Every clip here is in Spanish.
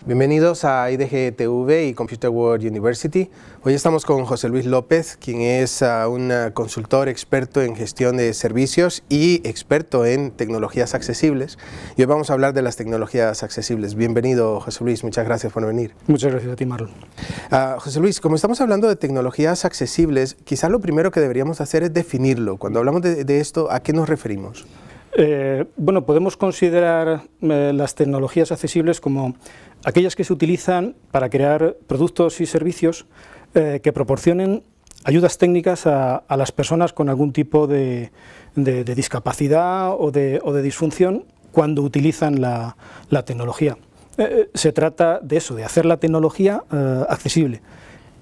Bienvenidos a IDG-TV y Computer World University. Hoy estamos con José Luis López, quien es un consultor experto en gestión de servicios y experto en tecnologías accesibles. Y hoy vamos a hablar de las tecnologías accesibles. Bienvenido, José Luis, muchas gracias por venir. Muchas gracias a ti, Marlon. José Luis, como estamos hablando de tecnologías accesibles, quizás lo primero que deberíamos hacer es definirlo. Cuando hablamos de esto, ¿a qué nos referimos? Bueno, podemos considerar las tecnologías accesibles como aquellas que se utilizan para crear productos y servicios que proporcionen ayudas técnicas a las personas con algún tipo de discapacidad o de disfunción cuando utilizan la tecnología. Se trata de eso, de hacer la tecnología accesible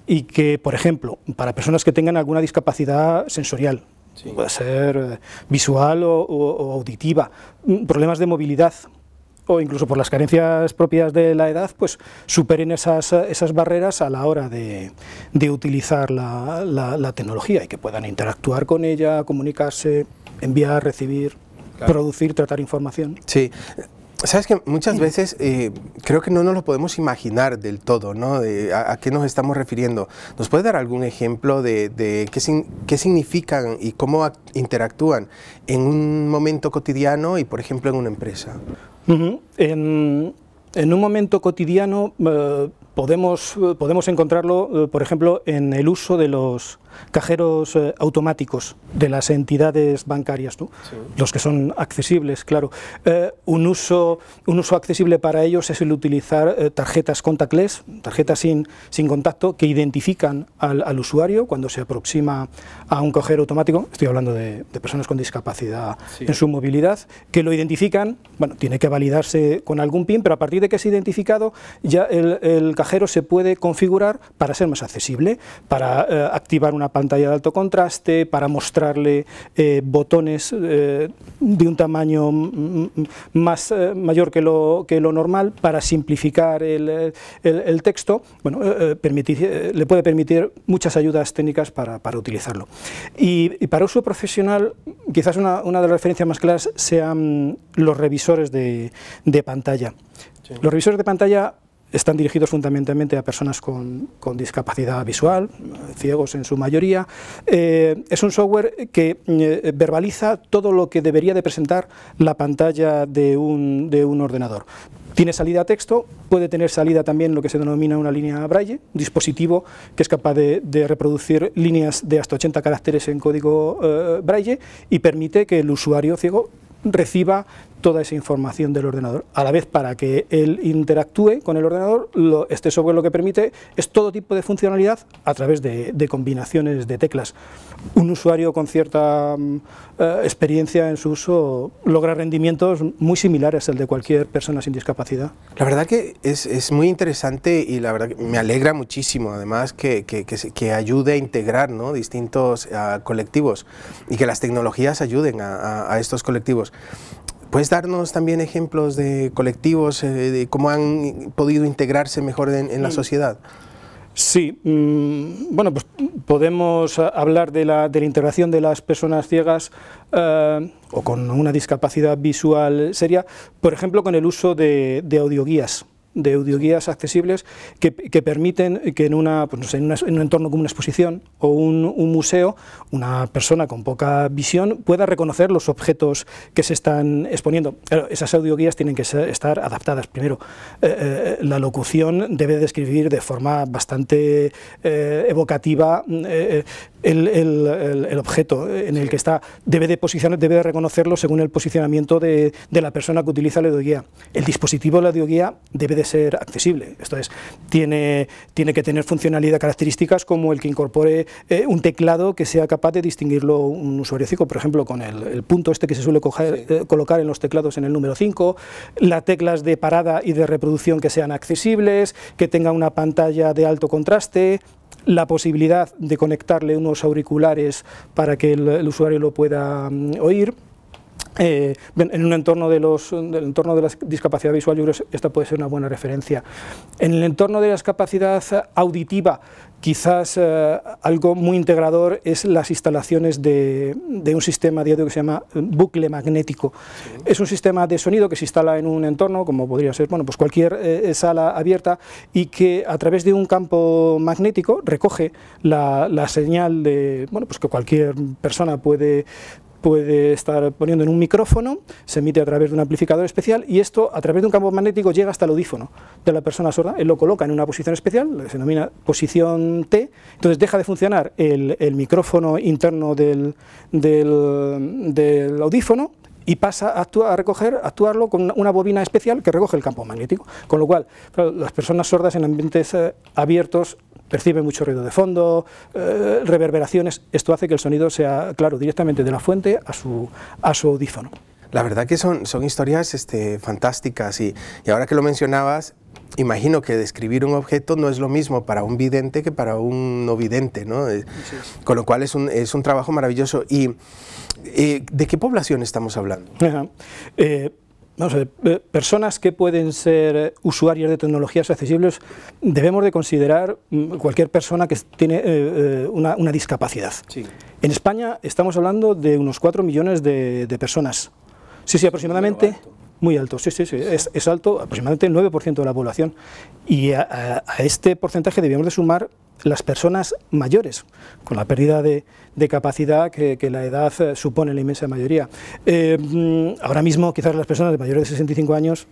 y que, por ejemplo, para personas que tengan alguna discapacidad sensorial, sí, puede ser visual o auditiva, problemas de movilidad, o incluso por las carencias propias de la edad, pues superen esas barreras a la hora de utilizar la tecnología y que puedan interactuar con ella, comunicarse, enviar, recibir, claro, producir, tratar información. Sí. Sabes que muchas veces creo que no nos lo podemos imaginar del todo, ¿no? ¿A qué nos estamos refiriendo? ¿Nos puede dar algún ejemplo de qué significan y cómo interactúan en un momento cotidiano y, por ejemplo, en una empresa? En un momento cotidiano podemos encontrarlo, por ejemplo, en el uso de los cajeros automáticos de las entidades bancarias, ¿no? Sí. Los que son accesibles, claro. Un uso accesible para ellos es el utilizar tarjetas contactless, tarjetas sin contacto, que identifican al usuario cuando se aproxima a un cajero automático. Estoy hablando de personas con discapacidad, sí, en su movilidad, que lo identifican. Bueno, tiene que validarse con algún PIN, pero a partir de que es identificado, ya el cajero se puede configurar para ser más accesible, para activar una pantalla de alto contraste, para mostrarle botones de un tamaño mayor que lo normal, para simplificar el texto. Bueno, le puede permitir muchas ayudas técnicas para utilizarlo. Y para uso profesional, quizás una de las referencias más claras sean los revisores de pantalla. Sí. Los revisores de pantalla están dirigidos fundamentalmente a personas con discapacidad visual, ciegos en su mayoría. Es un software que verbaliza todo lo que debería de presentar la pantalla de un ordenador. Tiene salida a texto, puede tener salida también lo que se denomina una línea braille, un dispositivo que es capaz de reproducir líneas de hasta 80 caracteres en código braille y permite que el usuario ciego reciba toda esa información del ordenador. A la vez, para que él interactúe con el ordenador, este software lo que permite es todo tipo de funcionalidad a través de combinaciones de teclas. Un usuario con cierta experiencia en su uso logra rendimientos muy similares al de cualquier persona sin discapacidad. La verdad que es muy interesante y la verdad que me alegra muchísimo, además, que ayude a integrar, ¿no?, distintos colectivos y que las tecnologías ayuden a estos colectivos. ¿Puedes darnos también ejemplos de colectivos, de cómo han podido integrarse mejor en la sociedad? Sí, bueno, pues podemos hablar de la integración de las personas ciegas o con una discapacidad visual seria, por ejemplo, con el uso de audioguías accesibles que permiten que en un entorno como una exposición o un museo, una persona con poca visión pueda reconocer los objetos que se están exponiendo. Claro, esas audioguías tienen que estar adaptadas. Primero, la locución debe describir de forma bastante evocativa el objeto en el que está, debe de reconocerlo según el posicionamiento de la persona que utiliza la audioguía. El dispositivo de la audioguía debe de ser accesible, esto es, tiene que tener funcionalidad, características como el que incorpore un teclado que sea capaz de distinguirlo un usuario ciego, por ejemplo, con el punto este que se suele colocar en los teclados en el número 5, las teclas de parada y de reproducción que sean accesibles, que tenga una pantalla de alto contraste, la posibilidad de conectarle unos auriculares para que el usuario lo pueda oír. Bien, en un entorno del entorno de la discapacidad visual, yo creo que esta puede ser una buena referencia. En el entorno de la discapacidad auditiva, quizás algo muy integrador es las instalaciones de un sistema de audio que se llama bucle magnético. Sí. Es un sistema de sonido que se instala en un entorno, como podría ser, bueno, pues cualquier sala abierta, y que a través de un campo magnético recoge la señal de, bueno, pues que cualquier persona puede estar poniendo en un micrófono, se emite a través de un amplificador especial, y esto a través de un campo magnético llega hasta el audífono de la persona sorda. Él lo coloca en una posición especial, se denomina posición T, entonces deja de funcionar el micrófono interno del audífono y pasa a actuarlo con una bobina especial que recoge el campo magnético, con lo cual claro, las personas sordas en ambientes abiertos percibe mucho ruido de fondo, reverberaciones. Esto hace que el sonido sea, claro, directamente de la fuente a su audífono. La verdad que son historias fantásticas, y ahora que lo mencionabas, imagino que describir un objeto no es lo mismo para un vidente que para un no vidente, ¿no? Sí. Con lo cual es un trabajo maravilloso. ¿Y de qué población estamos hablando? Vamos a ver, personas que pueden ser usuarias de tecnologías accesibles, debemos de considerar cualquier persona que tiene una discapacidad. Sí. En España estamos hablando de unos 4 millones de personas. Sí, aproximadamente. Muy alto, sí. Es alto, aproximadamente el 9% de la población. Y a este porcentaje debemos de sumar las personas mayores, con la pérdida de capacidad que la edad supone en la inmensa mayoría. Ahora mismo quizás las personas de mayores de 65 años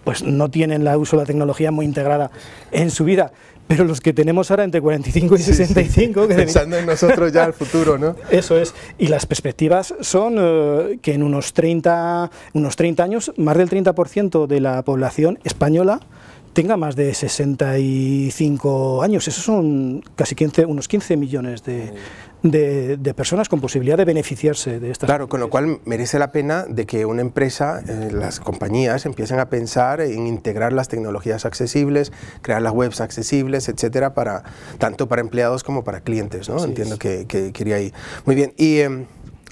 pues no tienen el uso de la tecnología muy integrada en su vida, pero los que tenemos ahora entre 45 y 65... Sí. Pensando en nosotros ya al futuro, ¿no? Eso es, y las perspectivas son que en unos 30 años, más del 30% de la población española tenga más de 65 años. Esos son casi unos 15 millones de personas con posibilidad de beneficiarse de estas. Claro, con lo cual merece la pena de que una empresa, las compañías empiecen a pensar en integrar las tecnologías accesibles, crear las webs accesibles, etcétera, tanto para empleados como para clientes, ¿no? Sí, entiendo que iría ahí. Muy bien, y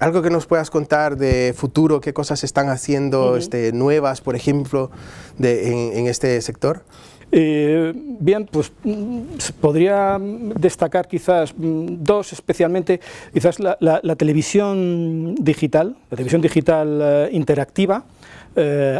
algo que nos puedas contar de futuro, qué cosas están haciendo nuevas, por ejemplo, en este sector. Bien, pues podría destacar quizás dos especialmente, quizás la televisión digital, interactiva,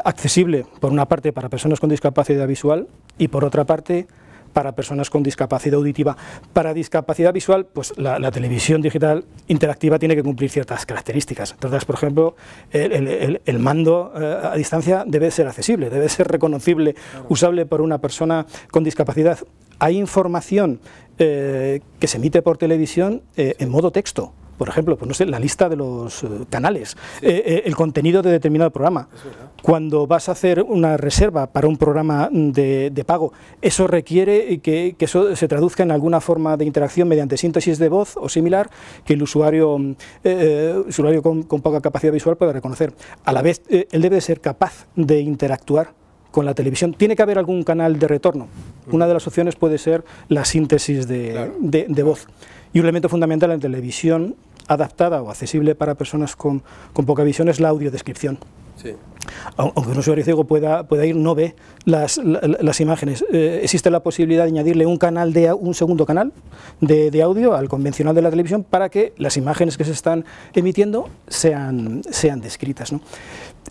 accesible por una parte para personas con discapacidad visual y por otra parte para personas con discapacidad auditiva. Para discapacidad visual, pues la televisión digital interactiva tiene que cumplir ciertas características. Entonces, por ejemplo, el mando a distancia debe ser accesible, debe ser reconocible, usable por una persona con discapacidad. Hay información que se emite por televisión en modo texto. Por ejemplo, pues no sé, la lista de los canales, el contenido de determinado programa. Cuando vas a hacer una reserva para un programa de pago, eso requiere que eso se traduzca en alguna forma de interacción mediante síntesis de voz o similar que el usuario con poca capacidad visual pueda reconocer. A la vez, él debe ser capaz de interactuar con la televisión. Tiene que haber algún canal de retorno. Una de las opciones puede ser la síntesis de voz. Y un elemento fundamental en televisión adaptada o accesible para personas con poca visión es la audiodescripción. Sí. Aunque un usuario ciego pueda ir, no ve las imágenes. Existe la posibilidad de añadirle un segundo canal de audio al convencional de la televisión para que las imágenes que se están emitiendo sean descritas, ¿no?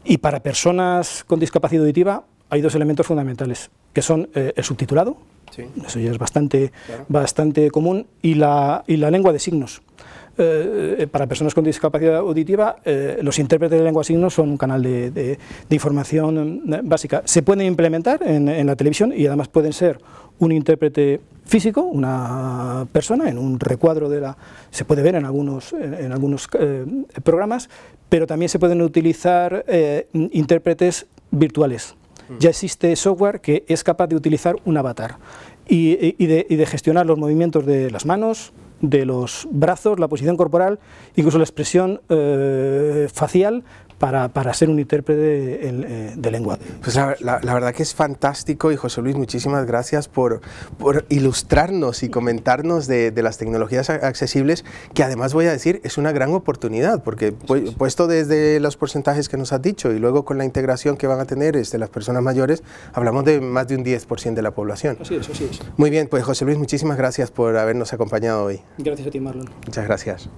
Y para personas con discapacidad auditiva hay dos elementos fundamentales, que son el subtitulado, sí, eso ya es bastante común, y la lengua de signos. Para personas con discapacidad auditiva, los intérpretes de lengua de signos son un canal de información básica. Se pueden implementar en la televisión y además pueden ser un intérprete físico, una persona en un recuadro se puede ver en algunos programas, pero también se pueden utilizar intérpretes virtuales. Ya existe software que es capaz de utilizar un avatar y de gestionar los movimientos de las manos, de los brazos, la posición corporal, incluso la expresión facial, para ser un intérprete de lengua. Pues la verdad que es fantástico, y José Luis, muchísimas gracias por ilustrarnos y comentarnos de las tecnologías accesibles, que además voy a decir es una gran oportunidad, porque puesto desde los porcentajes que nos has dicho y luego con la integración que van a tener las personas mayores, hablamos de más de un 10% de la población. Así es, así es. Muy bien, pues José Luis, muchísimas gracias por habernos acompañado hoy. Gracias a ti, Marlon. Muchas gracias.